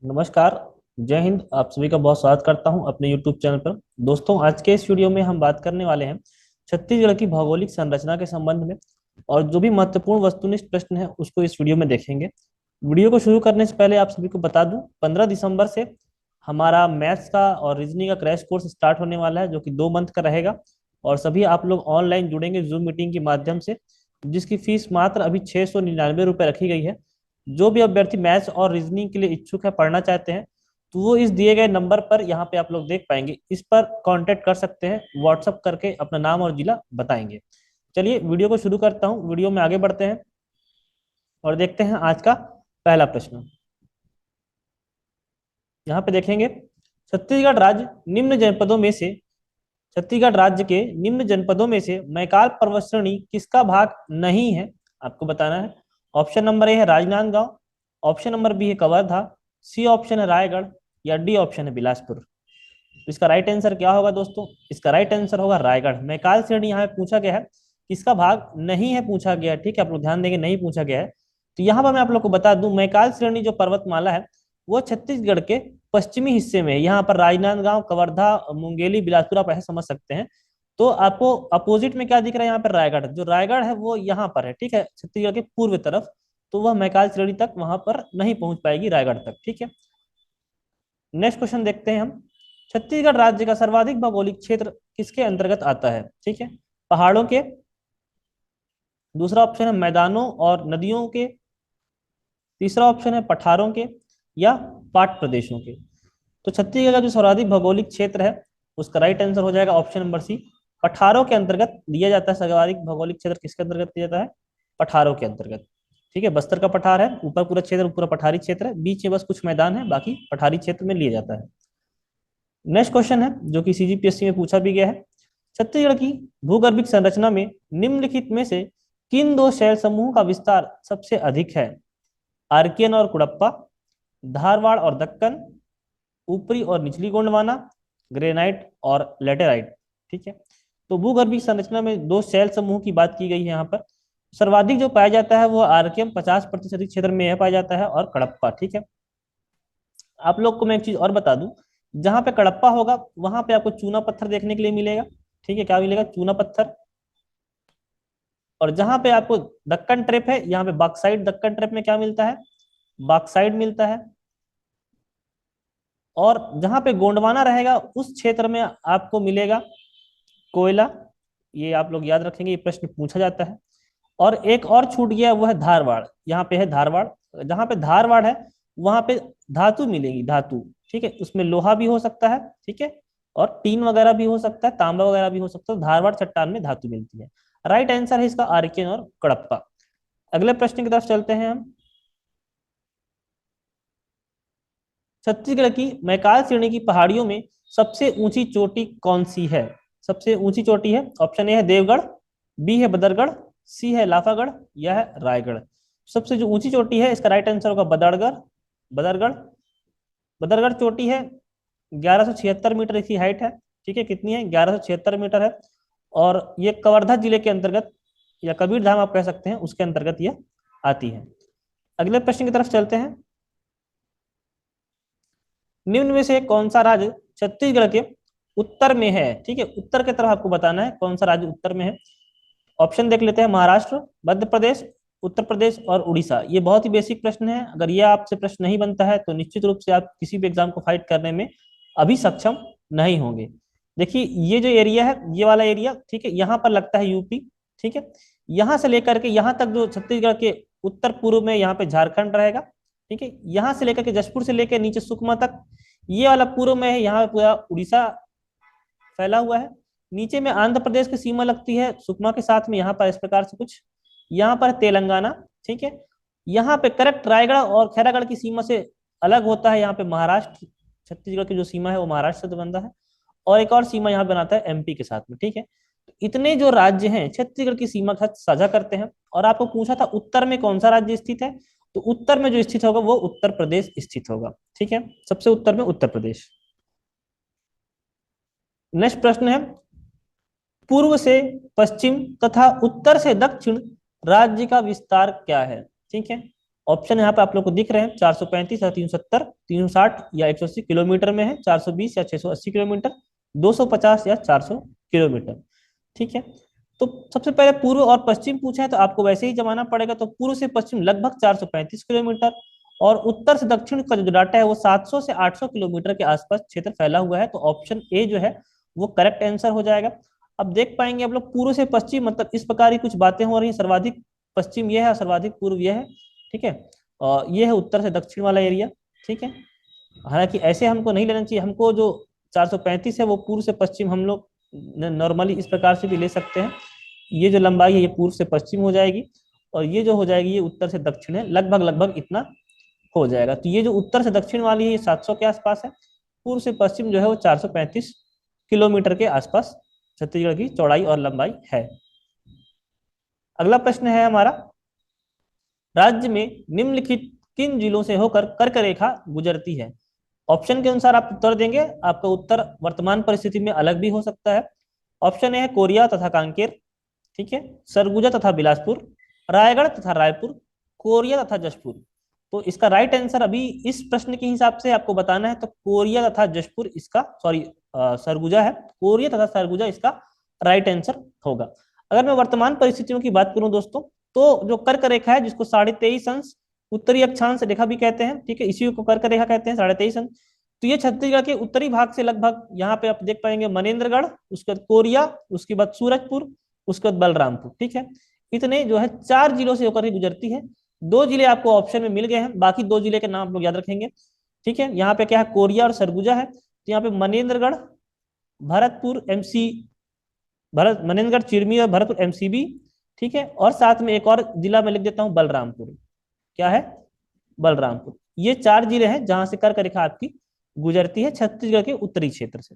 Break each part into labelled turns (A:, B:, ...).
A: नमस्कार। जय हिंद। आप सभी का बहुत स्वागत करता हूं अपने YouTube चैनल पर। दोस्तों, आज के इस वीडियो में हम बात करने वाले हैं छत्तीसगढ़ की भौगोलिक संरचना के संबंध में। और जो भी महत्वपूर्ण वस्तुनिष्ठ प्रश्न है उसको इस वीडियो में देखेंगे। वीडियो को शुरू करने से पहले आप सभी को बता दूं, 15 दिसंबर से हमारा मैथ्स का और रीजनिंग का क्रैश कोर्स स्टार्ट होने वाला है, जो कि 2 मंथ का रहेगा। और सभी आप लोग ऑनलाइन जुड़ेंगे जूम मीटिंग के माध्यम से, जिसकी फीस मात्र अभी 699 रुपये रखी गई है। जो भी अभ्यर्थी मैथ्स और रीजनिंग के लिए इच्छुक है, पढ़ना चाहते हैं, तो वो इस दिए गए नंबर पर यहाँ पे आप लोग देख पाएंगे, इस पर कांटेक्ट कर सकते हैं। व्हाट्सअप करके अपना नाम और जिला बताएंगे। चलिए वीडियो को शुरू करता हूँ। वीडियो में आगे बढ़ते हैं और देखते हैं आज का पहला प्रश्न। यहाँ पे देखेंगे, छत्तीसगढ़ राज्य निम्न जनपदों में से छत्तीसगढ़ राज्य के निम्न जनपदों में से मैकाल पर्वत श्रेणी किसका भाग नहीं है? आपको बताना है। ऑप्शन नंबर ए है राजनांदगांव, ऑप्शन नंबर बी है कवर्धा, सी ऑप्शन है रायगढ़, या डी ऑप्शन है बिलासपुर। तो इसका राइट आंसर क्या होगा दोस्तों? इसका राइट आंसर होगा रायगढ़। मैकाल श्रेणी यहाँ पे पूछा गया है, किसका भाग नहीं है पूछा गया है। ठीक है, आप लोग ध्यान देंगे, नहीं पूछा गया है। तो यहाँ पर मैं आप लोग को बता दूं, मैकाल श्रेणी जो पर्वतमाला है वो छत्तीसगढ़ के पश्चिमी हिस्से में है। यहाँ पर राजनांदगांव, कवर्धा, मुंगेली, बिलासपुर आप ऐसे समझ सकते हैं। तो आपको अपोजिट में क्या दिख रहा है? यहाँ पर रायगढ़, जो रायगढ़ है वो यहाँ पर है। ठीक है, छत्तीसगढ़ के पूर्व तरफ। तो वह मैकाल श्रेणी तक वहां पर नहीं पहुंच पाएगी, रायगढ़ तक। ठीक है, नेक्स्ट क्वेश्चन देखते हैं हम। छत्तीसगढ़ राज्य का सर्वाधिक भौगोलिक क्षेत्र किसके अंतर्गत आता है? ठीक है, पहाड़ों के, दूसरा ऑप्शन है मैदानों और नदियों के, तीसरा ऑप्शन है पठारों के, या पाट प्रदेशों के। तो छत्तीसगढ़ का जो सर्वाधिक भौगोलिक क्षेत्र है उसका राइट आंसर हो जाएगा ऑप्शन नंबर सी, पठारों के अंतर्गत दिया जाता है। सर्वाधिक भौगोलिक क्षेत्र किसके अंतर्गत दिया जाता है? पठारों के अंतर्गत। ठीक है, बस्तर का पठार है, ऊपर पूरा क्षेत्र पूरा पठारी क्षेत्र है, बीच में बस कुछ मैदान है, बाकी पठारी क्षेत्र में लिया जाता है। नेक्स्ट क्वेश्चन है जो कि सीजीपीएससी में पूछा भी गया है। छत्तीसगढ़ की भूगर्भिक संरचना में निम्नलिखित में से किन दो शैल समूहों का विस्तार सबसे अधिक है? आर्कियन और कुड़प्पा, धारवाड़ और दक्कन, ऊपरी और निचली गोंडवाना, ग्रेनाइट और लेटेराइट। ठीक है, तो भूगर्भिक संरचना में दो शैल समूह की बात की गई है। यहाँ पर सर्वाधिक जो पाया जाता है वो आर्कियम 50% क्षेत्र में यह पाया जाता है, और कड़प्पा। ठीक है, आप लोग को मैं एक चीज और बता दूं, जहां पे कड़प्पा होगा वहां पे आपको चूना पत्थर देखने के लिए मिलेगा। ठीक है, क्या मिलेगा? चूना पत्थर। और जहां पे आपको दक्कन ट्रेप है, यहाँ पे बॉक्साइट, दक्कन ट्रेप में क्या मिलता है? बॉक्साइट मिलता है। और जहां पे गोंडवाना रहेगा उस क्षेत्र में आपको मिलेगा कोयला। ये आप लोग याद रखेंगे, ये प्रश्न पूछा जाता है। और एक और छूट गया, वो है धारवाड़। यहाँ पे है धारवाड़। जहां पे धारवाड़ है वहां पे धातु मिलेगी, धातु। ठीक है, उसमें लोहा भी हो सकता है, ठीक है, और टीन वगैरह भी हो सकता है, तांबा वगैरह भी हो सकता है। धारवाड़ चट्टान में धातु मिलती है। राइट आंसर है इसका आर्कियन और कडप्पा। अगले प्रश्न की तरफ चलते हैं हम। छत्तीसगढ़ की मैकाल श्रेणी की पहाड़ियों में सबसे ऊंची चोटी कौन सी है? सबसे ऊंची चोटी है, ऑप्शन ए है देवगढ़, बी है बदरगढ़, सी है लाफागढ़, या है रायगढ़। सबसे जो ऊंची चोटी है इसका राइट आंसर होगा बदरगढ़। बदरगढ़। बदरगढ़ चोटी है, 1176 मीटर इसकी हाइट है। ठीक है, कितनी है? 1176 मीटर है। और ये कवर्धा जिले के अंतर्गत, या कबीर धाम आप कह सकते हैं, उसके अंतर्गत ये आती है। अगले प्रश्न की तरफ चलते हैं। निम्न में से कौन सा राज्य छत्तीसगढ़ के उत्तर में है? ठीक है, उत्तर की तरफ आपको बताना है कौन सा राज्य उत्तर में है। ऑप्शन देख लेते हैं, महाराष्ट्र, मध्य प्रदेश, उत्तर प्रदेश और उड़ीसा। ये बहुत ही बेसिक प्रश्न है। अगर ये आपसे प्रश्न नहीं बनता है तो निश्चित रूप से आप किसी भी एग्जाम को फाइट करने में अभी सक्षम नहीं होंगे। देखिए, ये जो एरिया है, ये वाला एरिया, ठीक है, यहाँ पर लगता है यूपी। ठीक है, यहाँ से लेकर के यहाँ तक जो छत्तीसगढ़ के उत्तर पूर्व में यहाँ पे झारखंड रहेगा। ठीक है, यहाँ से लेकर के जशपुर से लेकर नीचे सुकमा तक ये वाला पूर्व में है, यहाँ पूरा उड़ीसा फैला हुआ है। नीचे में आंध्र प्रदेश की सीमा लगती है सुकमा के साथ में, यहाँ पर इस प्रकार से कुछ। यहाँ पर तेलंगाना। ठीक है, यहाँ पे करेक्ट रायगढ़ और खैरागढ़ की सीमा से अलग होता है। यहाँ पे महाराष्ट्र, छत्तीसगढ़ की जो सीमा है वो महाराष्ट्र से बनता है, और एक और सीमा यहाँ बनाता है एमपी के साथ में। ठीक है, तो इतने जो राज्य हैं छत्तीसगढ़ की सीमा के साथ साझा करते हैं। और आपको पूछा था उत्तर में कौन सा राज्य स्थित है, तो उत्तर में जो स्थित होगा वो उत्तर प्रदेश स्थित होगा। ठीक है, सबसे उत्तर में उत्तर प्रदेश। नेक्स्ट प्रश्न है, पूर्व से पश्चिम तथा उत्तर से दक्षिण राज्य का विस्तार क्या है? ठीक है, ऑप्शन यहाँ पे आप लोग को दिख रहे हैं, 435 या 370, 360 या 180 किलोमीटर में है, 420 या 680 किलोमीटर, 250 या 400 किलोमीटर। ठीक है, तो सबसे पहले पूर्व और पश्चिम पूछा है तो आपको वैसे ही जमाना पड़ेगा। तो पूर्व से पश्चिम लगभग 435 किलोमीटर, और उत्तर से दक्षिण का जो डाटा है वो 700 से 800 किलोमीटर के आसपास क्षेत्र फैला हुआ है। तो ऑप्शन ए जो है वो करेक्ट आंसर हो जाएगा। अब देख पाएंगे आप लोग, पूर्व से पश्चिम मतलब इस प्रकार की कुछ बातें हो रही हैं, सर्वाधिक पश्चिम ये है और सर्वाधिक पूर्व ये है। ठीक है, और ये है उत्तर से दक्षिण वाला एरिया। ठीक है, हालांकि ऐसे हमको नहीं लेना चाहिए, हमको जो 435 है वो पूर्व से पश्चिम हम लोग नॉर्मली इस प्रकार से भी ले सकते हैं। ये जो लंबाई है ये पूर्व से पश्चिम हो जाएगी, और ये जो हो जाएगी ये उत्तर से दक्षिण है, लगभग लगभग इतना हो जाएगा। तो ये जो उत्तर से दक्षिण वाली है ये 700 के आसपास है, पूर्व से पश्चिम जो है वो 435 किलोमीटर के आसपास छत्तीसगढ़ की चौड़ाई और लंबाई है। अगला प्रश्न है हमारा, राज्य में निम्नलिखित किन जिलों से होकर कर्क रेखा गुजरती है? ऑप्शन के अनुसार आप उत्तर देंगे, आपका उत्तर वर्तमान परिस्थिति में अलग भी हो सकता है। ऑप्शन ए है कोरिया तथा कांकेर, ठीक है, सरगुजा तथा बिलासपुर, रायगढ़ तथा रायपुर, कोरिया तथा जशपुर। तो इसका राइट आंसर अभी इस प्रश्न के हिसाब से आपको बताना है, तो कोरिया तथा जशपुर इसका, सॉरी सरगुजा है, कोरिया तथा सरगुजा इसका राइट आंसर होगा। अगर मैं वर्तमान परिस्थितियों की बात करूं दोस्तों, तो जो कर्क रेखा है जिसको 23.5 अंश उत्तरी अक्षांश रेखा भी कहते हैं, ठीक है, इसी को कर्क रेखा कहते हैं, 23.5 अंश। तो ये छत्तीसगढ़ के उत्तरी भाग से लगभग यहाँ पे आप देख पाएंगे मनेन्द्रगढ़, उसके बाद कोरिया, उसके बाद सूरजपुर, उसके बाद बलरामपुर। ठीक है, इतने जो है 4 जिलों से होकर ही गुजरती है। 2 जिले आपको ऑप्शन में मिल गए हैं, बाकी 2 जिले के नाम आप लोग याद रखेंगे। ठीक है, यहाँ पे क्या है, कोरिया और सरगुजा है। तो यहाँ पे मनेन्द्रगढ़, भरतपुर एमसी, भरत मनेन्द्रगढ़, चिरमी और भरतपुर एमसीबी। ठीक है, और साथ में एक और जिला मैं लिख देता हूँ, बलरामपुर। क्या है, बलरामपुर। ये 4 जिले हैं जहां से कर्क रेखा आपकी गुजरती है छत्तीसगढ़ के उत्तरी क्षेत्र से।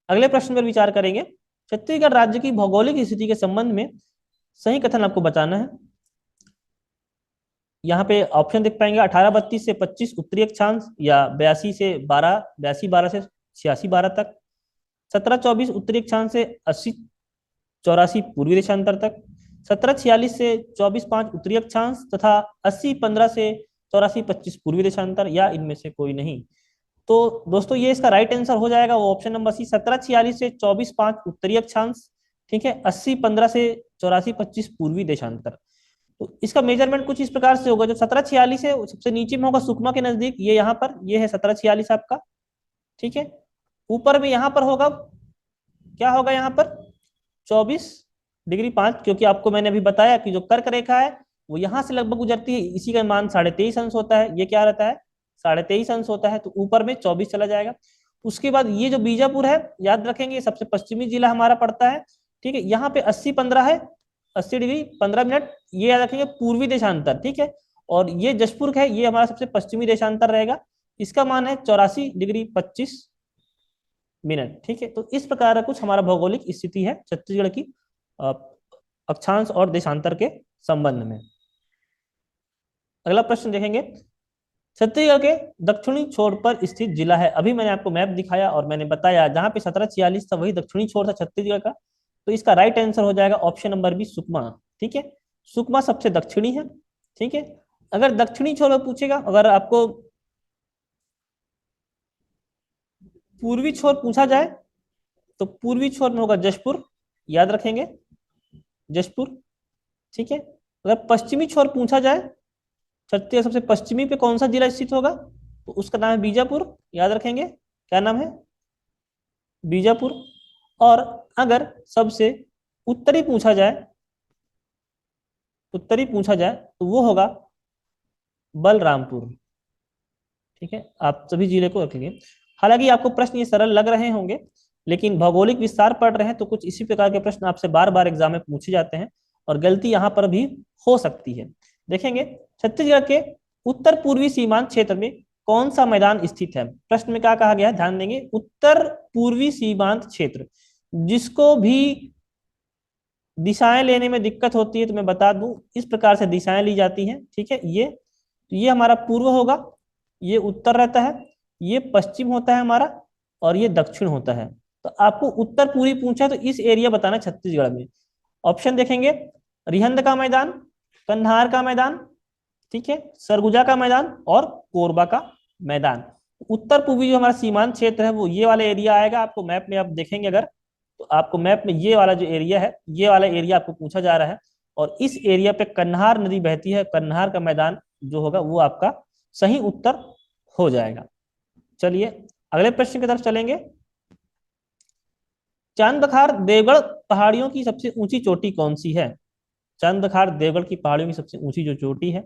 A: अगले प्रश्न पर विचार करेंगे, छत्तीसगढ़ राज्य की भौगोलिक स्थिति के संबंध में सही कथन आपको बताना है। यहाँ पे ऑप्शन देख पाएंगे, 1832 से 25 उत्तरी अक्षांश, या 82 से 12, 82-12 से 86-12 तक, 1724 उत्तरी अक्षांश से 80-84 पूर्वी देशांतर तक, 1746 से 24-5 उत्तरी अक्षांश तथा 80-15 से 84-25 पूर्वी देशांतर, या इनमें से कोई नहीं। तो दोस्तों ये इसका राइट आंसर हो जाएगा वो ऑप्शन नंबर सी, 1746 से 24-5 उत्तरी अक्षांश, ठीक है, 80-15 से 84-25 पूर्वी देशांतर। तो इसका मेजरमेंट कुछ इस प्रकार से होगा, जो 1746 है सबसे नीचे में होगा सुकमा के नजदीक, ये यहाँ पर, ये है 1746 आपका। ठीक है, ऊपर में यहाँ पर होगा, क्या होगा यहाँ पर, 24°5, क्योंकि आपको मैंने अभी बताया कि जो कर्क रेखा है वो यहाँ से लगभग गुजरती है, इसी का मान 23.5 अंश होता है। ये क्या रहता है, 23.5 अंश होता है, तो ऊपर में 24 चला जाएगा। उसके बाद ये जो बीजापुर है, याद रखेंगे सबसे पश्चिमी जिला हमारा पड़ता है। ठीक है, यहाँ पे 80-15 है, 80°15', ये याद रखेंगे पूर्वी देशांतर। ठीक है, और ये जशपुर है, ये हमारा सबसे पश्चिमी देशांतर रहेगा, इसका मान है 84°25'। ठीक है, तो इस प्रकार का कुछ हमारा भौगोलिक स्थिति है छत्तीसगढ़ की अक्षांश और देशांतर के संबंध में। अगला प्रश्न देखेंगे, छत्तीसगढ़ के दक्षिणी छोर पर स्थित जिला है। अभी मैंने आपको मैप दिखाया और मैंने बताया जहां पे 1746 था वही दक्षिणी छोर था छत्तीसगढ़ का। तो इसका राइट आंसर हो जाएगा ऑप्शन नंबर बी, सुकमा। ठीक है, सुकमा सबसे दक्षिणी है। ठीक है, अगर दक्षिणी छोर में पूछेगा, अगर आपको पूर्वी छोर पूछा जाए तो पूर्वी छोर में होगा जशपुर, याद रखेंगे जशपुर। ठीक है, अगर पश्चिमी छोर पूछा जाए, छत्तीसगढ़ सबसे पश्चिमी पे कौन सा जिला स्थित होगा, तो उसका नाम है बीजापुर, याद रखेंगे, क्या नाम है, बीजापुर। और अगर सबसे उत्तरी पूछा जाए, उत्तरी पूछा जाए तो वो होगा बलरामपुर। ठीक है, आप सभी जिले को रखेंगे। हालांकि आपको प्रश्न ये सरल लग रहे होंगे, लेकिन भौगोलिक विस्तार पढ़ रहे हैं तो कुछ इसी प्रकार के प्रश्न आपसे बार बार एग्जाम में पूछे जाते हैं, और गलती यहाँ पर भी हो सकती है। देखेंगे, छत्तीसगढ़ के उत्तर पूर्वी सीमांत क्षेत्र में कौन सा मैदान स्थित है? प्रश्न में क्या कहा गया है, ध्यान देंगे, उत्तर पूर्वी सीमांत क्षेत्र। जिसको भी दिशाएं लेने में दिक्कत होती है तो मैं बता दूं, इस प्रकार से दिशाएं ली जाती हैं। ठीक है, ये तो ये हमारा पूर्व होगा, ये उत्तर रहता है, ये पश्चिम होता है हमारा, और ये दक्षिण होता है। तो आपको उत्तर पूरी पूछा तो इस एरिया बताना है छत्तीसगढ़ में। ऑप्शन देखेंगे, रिहंद का मैदान, कंधार का मैदान, ठीक है, सरगुजा का मैदान और कोरबा का मैदान। उत्तर पूर्वी जो हमारा सीमांत क्षेत्र है वो ये वाला एरिया आएगा। आपको मैप में आप देखेंगे अगर, तो आपको मैप में ये वाला जो एरिया है, ये वाला एरिया आपको पूछा जा रहा है, और इस एरिया पे कन्हार नदी बहती है। कन्हार का मैदान जो होगा वो आपका सही उत्तर हो जाएगा। चलिए अगले प्रश्न की तरफ चलेंगे। चांदखार देवगढ़ पहाड़ियों की सबसे ऊंची चोटी कौन सी है? चांदखार देवगढ़ की पहाड़ियों की सबसे ऊंची जो चोटी है,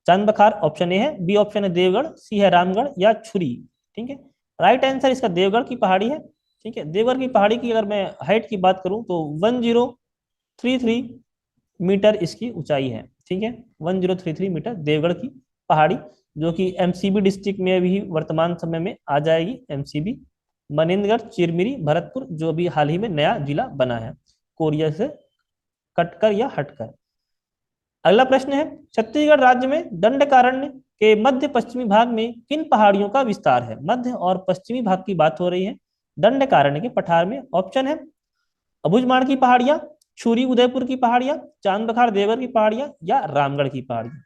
A: चांदखार ऑप्शन ए है, बी ऑप्शन है देवगढ़, सी है रामगढ़, या छुरी। ठीक है, राइट आंसर इसका देवगढ़ की पहाड़ी है। ठीक है, देवगढ़ की पहाड़ी की अगर मैं हाइट की बात करूं तो 1033 मीटर इसकी ऊंचाई है। ठीक है, 1033 मीटर देवगढ़ की पहाड़ी, जो कि एमसीबी डिस्ट्रिक्ट में भी वर्तमान समय में आ जाएगी। एमसीबी मनेन्द्रगढ़, चिरमिरी, भरतपुर, जो भी हाल ही में नया जिला बना है कोरिया से कटकर या हटकर। अगला प्रश्न है, छत्तीसगढ़ राज्य में दंडकारण्य के मध्य पश्चिमी भाग में किन पहाड़ियों का विस्तार है? मध्य और पश्चिमी भाग की बात हो रही है दंडकारण्य के पठार में। ऑप्शन है अबुझमाड़ की पहाड़ियां, छुरी उदयपुर की पहाड़ियां, चांदबखार देवगढ़ की पहाड़ियां, या रामगढ़ की पहाड़ियां।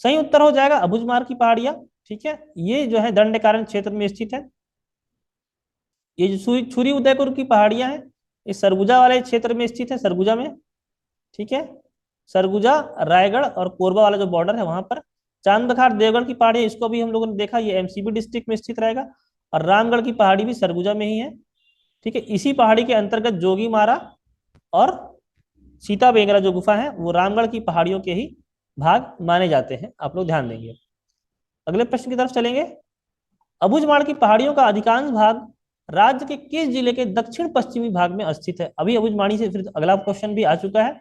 A: सही उत्तर हो जाएगा अबुझमाड़ की पहाड़ियां। ठीक है, ये जो है दंडकारण्य क्षेत्र में स्थित है। ये जो छुरी उदयपुर की पहाड़ियां हैं, ये सरगुजा वाले क्षेत्र में स्थित है, सरगुजा में। ठीक है, सरगुजा, रायगढ़ और कोरबा वाला जो बॉर्डर है वहां पर। चांदखार देवगढ़ की पहाड़ी, इसको भी हम लोगों ने देखा, ये एमसीबी डिस्ट्रिक्ट में स्थित रहेगा। और रामगढ़ की पहाड़ी भी सरगुजा में ही है। ठीक है, इसी पहाड़ी के अंतर्गत जोगी मारा और सीता बेंगरा जो गुफा है वो रामगढ़ की पहाड़ियों के ही भाग माने जाते हैं। आप लोग ध्यान देंगे। अगले प्रश्न की तरफ चलेंगे। अबुझमाड़ की पहाड़ियों का अधिकांश भाग राज्य के किस जिले के दक्षिण पश्चिमी भाग में स्थित है? अभी अबुझमाड़ी से फिर अगला क्वेश्चन भी आ चुका है।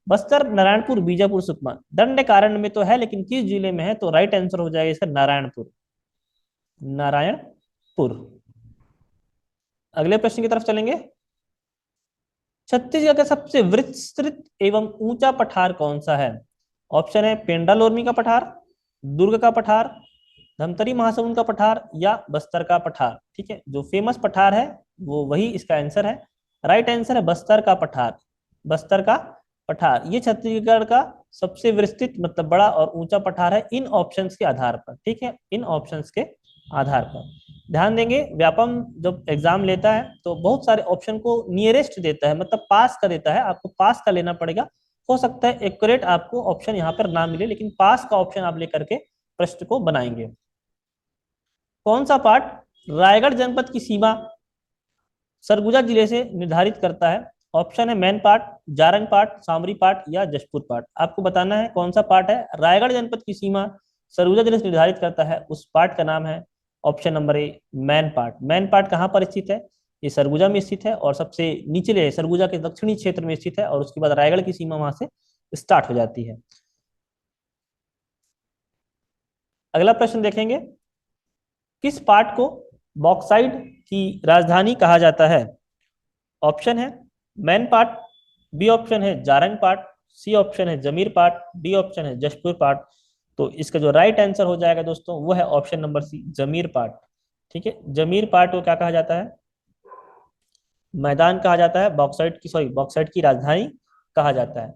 A: बस्तर, नारायणपुर, बीजापुर, सुकमा। दंडकारण्य में तो है, लेकिन किस जिले में है? तो राइट आंसर हो जाएगा इसका नारायणपुर। नारायणपुर। अगले प्रश्न की तरफ चलेंगे। छत्तीसगढ़ का सबसे विस्तृत एवं ऊंचा पठार कौन सा है? ऑप्शन है पेंड्रा लोरमी का पठार, दुर्ग का पठार, धमतरी महासमुंद का पठार, या बस्तर का पठार। ठीक है, जो फेमस पठार है वो वही इसका आंसर है। राइट आंसर है बस्तर का पठार। बस्तर का पठार ये छत्तीसगढ़ का सबसे विस्तृत मतलब बड़ा और ऊंचा पठार है इन ऑप्शंस के आधार पर। ठीक है, इन ऑप्शंस के आधार पर ध्यान देंगे। व्यापम जब एग्जाम लेता है तो बहुत सारे ऑप्शन को नियरेस्ट देता है, मतलब पास का देता है। आपको पास का लेना पड़ेगा। हो सकता है एक्यूरेट आपको ऑप्शन यहाँ पर ना मिले, लेकिन पास का ऑप्शन आप लेकर के प्रश्न को बनाएंगे। कौन सा पार्ट रायगढ़ जनपद की सीमा सरगुजा जिले से निर्धारित करता है? ऑप्शन है मैन पार्ट, जारंग पार्ट, सामरी पार्ट, या जशपुर पार्ट। आपको बताना है कौन सा पार्ट है रायगढ़ जनपद की सीमा सरगुजा जिले से निर्धारित करता है। उस पार्ट का नाम है option number a man part. Man part कहाँ पर स्थित है? ये सरगुजा में स्थित है और सबसे निचले सरगुजा के दक्षिणी क्षेत्र में स्थित है, और उसके बाद रायगढ़ की सीमा वहां से स्टार्ट हो जाती है। अगला प्रश्न देखेंगे। किस पार्ट को बॉक्साइट की राजधानी कहा जाता है? ऑप्शन है मैन पार्ट, बी ऑप्शन है जारंग पार्ट, सी ऑप्शन है जमीर पार्ट, डी ऑप्शन है जशपुर पार्ट। तो इसका जो राइट आंसर हो जाएगा दोस्तों वो है ऑप्शन नंबर सी जमीर पार्ट। ठीक है, जमीर पार्ट को क्या कहा जाता है? मैदान कहा जाता है, बॉक्साइट की बॉक्साइट की राजधानी कहा जाता है।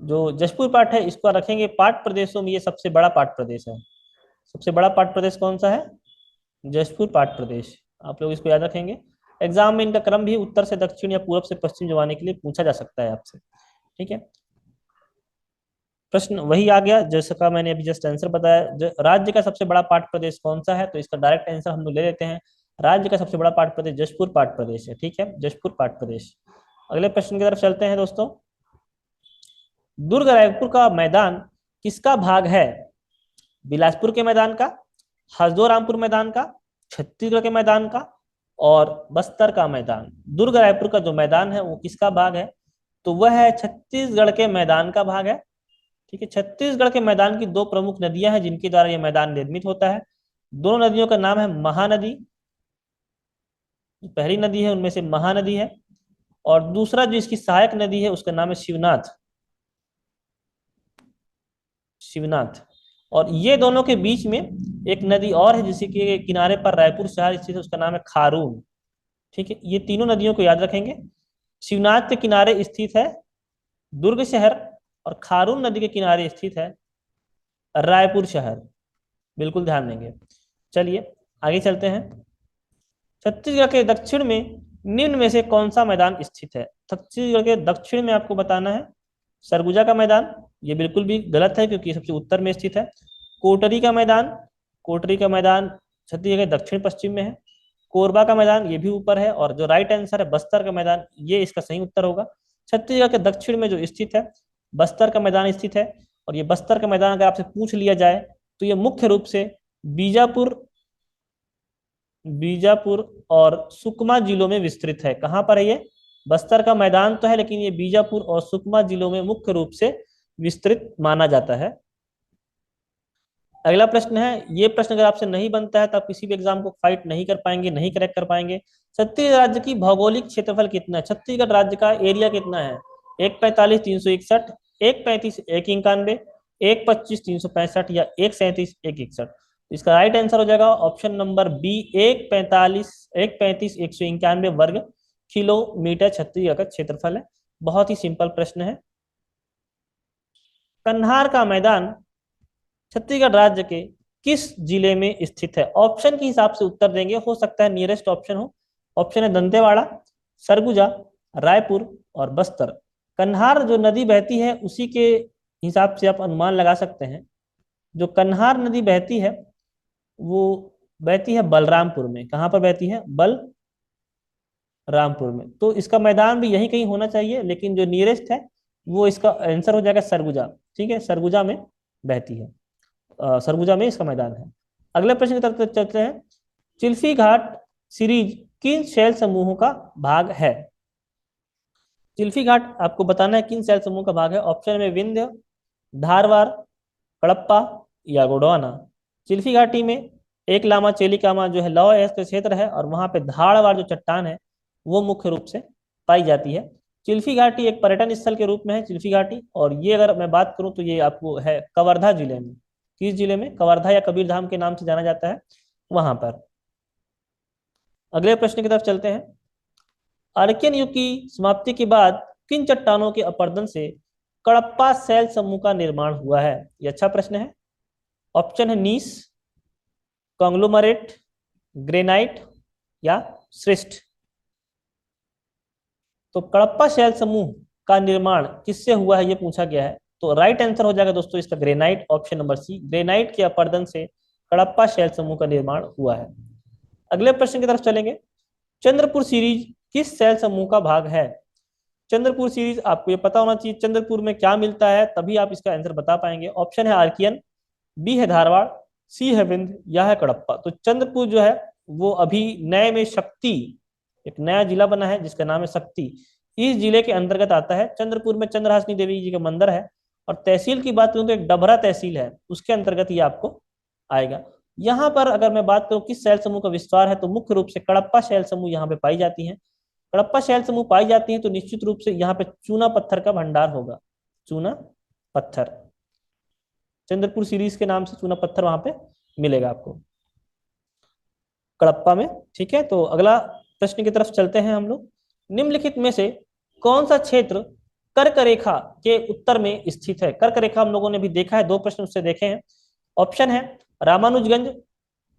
A: जो जशपुर पार्ट है इसको रखेंगे पार्ट प्रदेशों में ये सबसे बड़ा पार्ट प्रदेश है। सबसे बड़ा पार्ट प्रदेश कौन सा है? जशपुर पार्ट प्रदेश। आप लोग इसको याद रखेंगे। एग्जाम में इनका क्रम भी उत्तर से दक्षिण या पूर्व से पश्चिम जवाने के लिए पूछा जा सकता है आपसे। ठीक है, प्रश्न वही आ गया जैसा का मैंने अभी जस्ट आंसर बताया। राज्य का सबसे बड़ा पार्ट प्रदेश कौन सा है? तो इसका डायरेक्ट आंसर हम लोग ले लेते हैं। राज्य का सबसे बड़ा पार्ट प्रदेश जशपुर पार्ट प्रदेश है। ठीक है, जशपुर पार्ट प्रदेश। अगले प्रश्न की तरफ चलते हैं दोस्तों। दुर्ग रायपुर का मैदान किसका भाग है? बिलासपुर के मैदान का, हसदो रामपुर मैदान का, छत्तीसगढ़ के मैदान का, और बस्तर का मैदान। दुर्ग रायपुर का जो मैदान है वो किसका भाग है? तो वह है छत्तीसगढ़ के मैदान का भाग है। ठीक है, छत्तीसगढ़ के मैदान की दो प्रमुख नदियां हैं जिनके द्वारा यह मैदान निर्मित होता है। दोनों नदियों का नाम है महानदी। पहली नदी है उनमें से महानदी है, और दूसरा जो इसकी सहायक नदी है उसका नाम है शिवनाथ। शिवनाथ। और ये दोनों के बीच में एक नदी और है जिसके किनारे पर रायपुर शहर स्थित है, उसका नाम है खारून। ठीक है, ये तीनों नदियों को याद रखेंगे। शिवनाथ के किनारे स्थित है दुर्ग शहर, और खारून नदी के किनारे स्थित है रायपुर शहर, बिल्कुल ध्यान देंगे। चलिए आगे चलते हैं। छत्तीसगढ़ के दक्षिण में निम्न में से कौन सा मैदान स्थित है? छत्तीसगढ़ के दक्षिण में आपको बताना है सरगुजा का मैदान, ये बिल्कुल भी गलत है क्योंकि सबसे उत्तर में स्थित है। कोटरी का मैदान, कोटरी का मैदान छत्तीसगढ़ के दक्षिण पश्चिम में है। कोरबा का मैदान ये भी ऊपर है, और जो राइट आंसर है बस्तर का मैदान, ये इसका सही उत्तर होगा। छत्तीसगढ़ के दक्षिण में जो स्थित है बस्तर का मैदान स्थित है, और ये बस्तर का मैदान अगर आपसे पूछ लिया जाए तो ये मुख्य रूप से बीजापुर बीजापुर और सुकमा जिलों में विस्तृत है। कहां पर है ये? बस्तर का मैदान तो है, लेकिन ये बीजापुर और सुकमा जिलों में मुख्य रूप से विस्तृत माना जाता है। अगला प्रश्न है, ये प्रश्न अगर आपसे नहीं बनता है तो आप किसी भी एग्जाम को फाइट नहीं कर पाएंगे, नहीं करेक्ट कर पाएंगे। छत्तीसगढ़ राज्य की भौगोलिक क्षेत्रफल कितना है? छत्तीसगढ़ राज्य का एरिया कितना है? 145,361, 135, 191, 125,365 या 137,161? इसका राइट आंसर हो जाएगा ऑप्शन नंबर बी, 135,191 वर्ग किलोमीटर छत्तीसगढ़ का क्षेत्रफल है। बहुत ही सिंपल प्रश्न है। कन्हार का मैदान छत्तीसगढ़ राज्य के किस जिले में स्थित है? ऑप्शन के हिसाब से उत्तर देंगे, हो सकता है नियरेस्ट ऑप्शन हो। ऑप्शन है दंतेवाड़ा, सरगुजा, रायपुर और बस्तर। कन्हार जो नदी बहती है उसी के हिसाब से आप अनुमान लगा सकते हैं। जो कन्हार नदी बहती है वो बहती है बलरामपुर में। कहां पर बहती है? बलरामपुर में। तो इसका मैदान भी यही कहीं होना चाहिए, लेकिन जो नियरेस्ट है वो इसका आंसर हो जाएगा सरगुजा। ठीक है, सरगुजा में बहती है, सरगुजा में इसका मैदान है। अगले प्रश्न की तरफ चलते हैं। चिल्फी घाट सीरीज किन शैल समूहों का भाग है? चिल्फी घाट आपको बताना है किन शैल समूह का भाग है। ऑप्शन में विंध्य, धारवाड़, हड़प्पा या गोंडवाना। चिल्फी घाटी में एक लामा चेलिकामा जो है लौह अयस्क क्षेत्र है, और वहां पे धारवाड़ जो चट्टान है वो मुख्य रूप से पाई जाती है। चिल्फी घाटी एक पर्यटन स्थल के रूप में है चिल्फी घाटी, और ये अगर मैं बात करूं तो ये आपको है कवर्धा जिले में। किस जिले में? कवर्धा या कबीरधाम के नाम से जाना जाता है वहां पर। अगले प्रश्न की तरफ चलते हैं। आर्कियन युग की समाप्ति के बाद किन चट्टानों के अपरदन से कड़प्पा शैल समूह का निर्माण हुआ है? यह अच्छा प्रश्न है। ऑप्शन है नीस, कॉन्ग्लोमरेट, ग्रेनाइट या श्रेष्ठ। तो कड़प्पा शैल समूह का निर्माण किससे हुआ है ये पूछा गया है। तो राइट आंसर हो जाएगा दोस्तों इसका granite, option number C. Granite के अपरदन से हड़प्पा शैल समूह का निर्माण हुआ है। अगले प्रश्न की तरफ चलेंगे। चंद्रपुर सीरीज किस शैल समूह का भाग है? चंद्रपुर सीरीज आपको ये पता होना चाहिए चंद्रपुर में क्या मिलता है, तभी आप इसका आंसर बता पाएंगे। ऑप्शन है आर्कियन, बी है धारवाड़, सी है विंध्य या है कड़प्पा। तो चंद्रपुर जो है वो अभी नए में शक्ति, एक नया जिला बना है जिसका नाम है शक्ति, इस जिले के अंतर्गत आता है। चंद्रपुर में चंद्रहासिनी देवी जी का मंदिर है, और तहसील की बात करूं तो एक डभरा तहसील है, उसके अंतर्गत ये आपको आएगा। यहाँ पर अगर मैं बात करूं किस शैल समूह का विस्तार है, तो मुख्य रूप से कड़प्पा शैल समूह यहाँ पे पाई जाती है। कड़प्पा शैल समूह पाई जाती है तो निश्चित रूप से यहाँ पे चूना पत्थर का भंडार होगा। चूना पत्थर, चंद्रपुर सीरीज के नाम से चूना पत्थर वहां पे मिलेगा आपको कड़प्पा में। ठीक है, तो अगला प्रश्न की तरफ चलते हैं हम लोग। निम्नलिखित में से कौन सा क्षेत्र कर्क रेखा के उत्तर में स्थित है? कर्क रेखा हम लोगों ने भी देखा है, दो प्रश्न उससे देखे हैं। ऑप्शन है रामानुजगंज,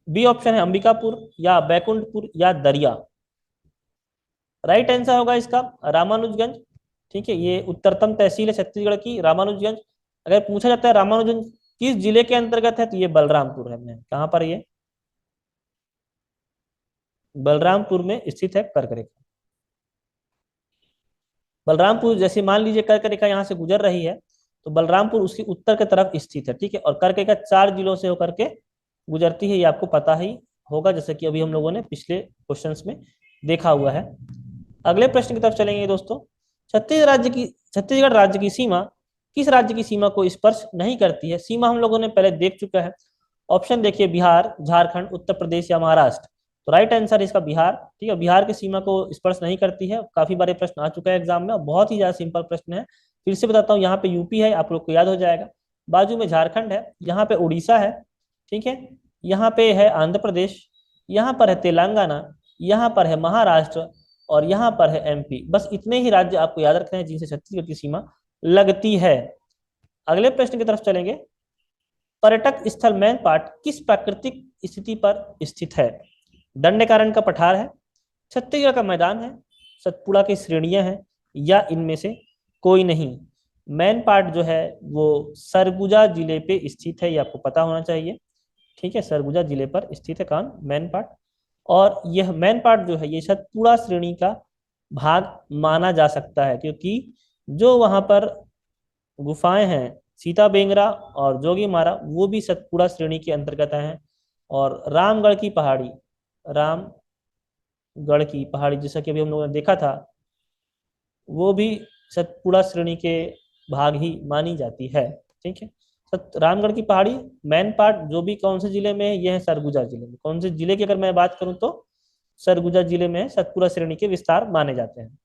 A: बी ऑप्शन है अंबिकापुर या बैकुंठपुर या दरिया। राइट आंसर होगा इसका रामानुजगंज। ठीक है, ये उत्तरतम तहसील है छत्तीसगढ़ की रामानुजगंज। अगर पूछा जाता है रामानुजगंज किस जिले के अंतर्गत है, तो ये बलरामपुर है। कहां पर ये? बलरामपुर में स्थित है कर्क रेखा। बलरामपुर जैसे मान लीजिए कर्क रेखा यहाँ से गुजर रही है, तो बलरामपुर उसकी उत्तर की तरफ स्थित है। ठीक है, और कर्क रेखा 4 जिलों से होकर के गुजरती है, ये आपको पता ही होगा, जैसे कि अभी हम लोगों ने पिछले क्वेश्चंस में देखा हुआ है। अगले प्रश्न की तरफ चलेंगे दोस्तों। छत्तीसगढ़ राज्य की सीमा किस राज्य की सीमा को स्पर्श नहीं करती है? सीमा हम लोगों ने पहले देख चुका है। ऑप्शन देखिए बिहार, झारखंड, उत्तर प्रदेश या महाराष्ट्र। तो राइट आंसर इसका बिहार। ठीक है, बिहार की सीमा को स्पर्श नहीं करती है। काफी बारे प्रश्न आ चुका है एग्जाम में, और बहुत ही ज्यादा सिंपल प्रश्न है। फिर से बताता हूँ, यहाँ पे यूपी है, आप लोग को याद हो जाएगा। बाजू में झारखंड है, यहाँ पे उड़ीसा है। ठीक है, यहाँ पे है आंध्र प्रदेश, यहाँ पर है तेलंगाना, यहाँ पर है महाराष्ट्र, और यहाँ पर है एमपी। बस इतने ही राज्य आपको याद रखने हैं जिनसे छत्तीसगढ़ की सीमा लगती है। अगले प्रश्न की तरफ चलेंगे। पर्यटक स्थल मैनपाट किस प्राकृतिक स्थिति पर स्थित है? दंडकारण्य का पठार है, छत्तीसगढ़ का मैदान है, सतपुड़ा की श्रेणियां हैं, या इनमें से कोई नहीं। मैनपाट जो है वो सरगुजा जिले पे स्थित है, ये आपको पता होना चाहिए। ठीक है, सरगुजा जिले पर स्थित है कौन? मैनपाट। और यह मैनपाट जो है ये सतपुड़ा श्रेणी का भाग माना जा सकता है, क्योंकि जो वहां पर गुफाएं हैं सीता बेंगरा और जोगी मारा वो भी सतपुड़ा श्रेणी के अंतर्गत हैं। और रामगढ़ की पहाड़ी, रामगढ़ की पहाड़ी जैसा कि अभी हम लोगों ने देखा था, वो भी सतपुड़ा श्रेणी के भाग ही मानी जाती है। ठीक है, रामगढ़ की पहाड़ी मैन पार्ट जो भी कौन से जिले में है, यह है सरगुजा जिले में। कौन से जिले की अगर मैं बात करूं तो सरगुजा जिले में सतपुड़ा श्रेणी के विस्तार माने जाते हैं।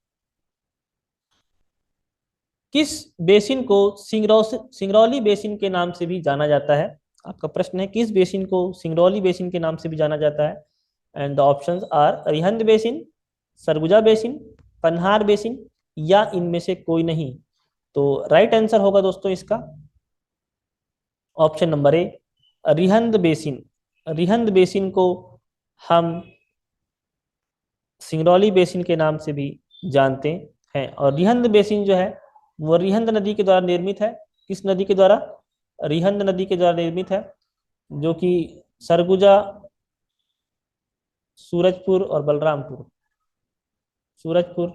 A: किस बेसिन को सिंगरौली बेसिन के नाम से भी जाना जाता है? आपका प्रश्न है किस बेसिन को सिंगरौली बेसिन के नाम से भी जाना जाता है? And the options are Arihant basin, Surguja basin, Panhar basin, या इनमें से कोई नहीं। तो राइट आंसर होगा दोस्तों इसका option number A, Rihand basin. Rihand basin को हम सिंगरौली बेसिन के नाम से भी जानते हैं। और रिहंद बेसिन जो है वो रिहंद नदी के द्वारा निर्मित है। किस नदी के द्वारा? रिहंद नदी के द्वारा निर्मित है, जो कि सरगुजा, सूरजपुर और बलरामपुर, सूरजपुर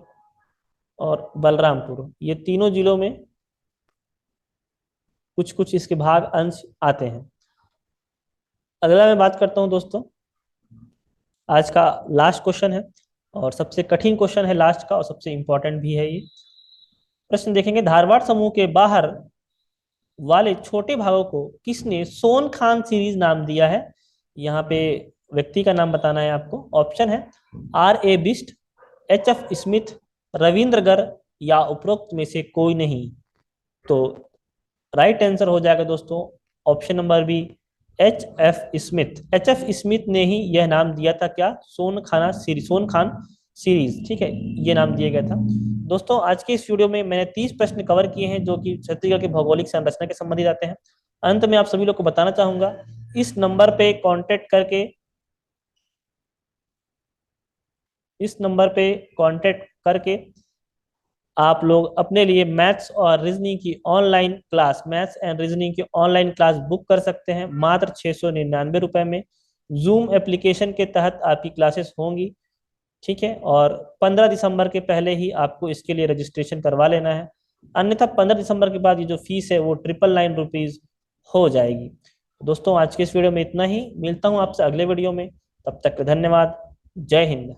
A: और बलरामपुर ये तीनों जिलों में कुछ कुछ इसके भाग अंश आते हैं। अगला मैं बात करता हूं दोस्तों, आज का लास्ट क्वेश्चन है और सबसे कठिन क्वेश्चन है लास्ट का, और सबसे इंपॉर्टेंट भी है ये प्रश्न। देखेंगे, धारवाड़ समूह के बाहर वाले छोटे भागों को किसने सोन खान सीरीज नाम दिया है? यहाँ पे व्यक्ति का नाम बताना है आपको। ऑप्शन है R.A. Bisht, H.F. Smith, Ravindra Garg, या उपरोक्त में से कोई नहीं। तो राइट आंसर हो जाएगा दोस्तों option number B, H.F. Smith. H.F. Smith ने ही यह नाम दिया था, क्या? सोन खान सीरीज। ठीक है, ये नाम दिया गया था। दोस्तों आज के इस वीडियो में मैंने 30 प्रश्न कवर किए हैं जो कि छत्तीसगढ़ के भौगोलिक संरचना के संबंधित आते हैं। अंत में आप सभी लोग को बताना चाहूंगा, इस नंबर पे कांटेक्ट करके आप लोग अपने लिए मैथ्स एंड रीजनिंग की ऑनलाइन क्लास बुक कर सकते हैं मात्र 699 रुपए में। जूम एप्लीकेशन के तहत आपकी क्लासेस होंगी। ठीक है, और 15 दिसंबर के पहले ही आपको इसके लिए रजिस्ट्रेशन करवा लेना है, अन्यथा 15 दिसंबर के बाद ये जो फीस है वो 999 रुपीज हो जाएगी। दोस्तों आज के इस वीडियो में इतना ही, मिलता हूँ आपसे अगले वीडियो में, तब तक धन्यवाद। जय हिंद।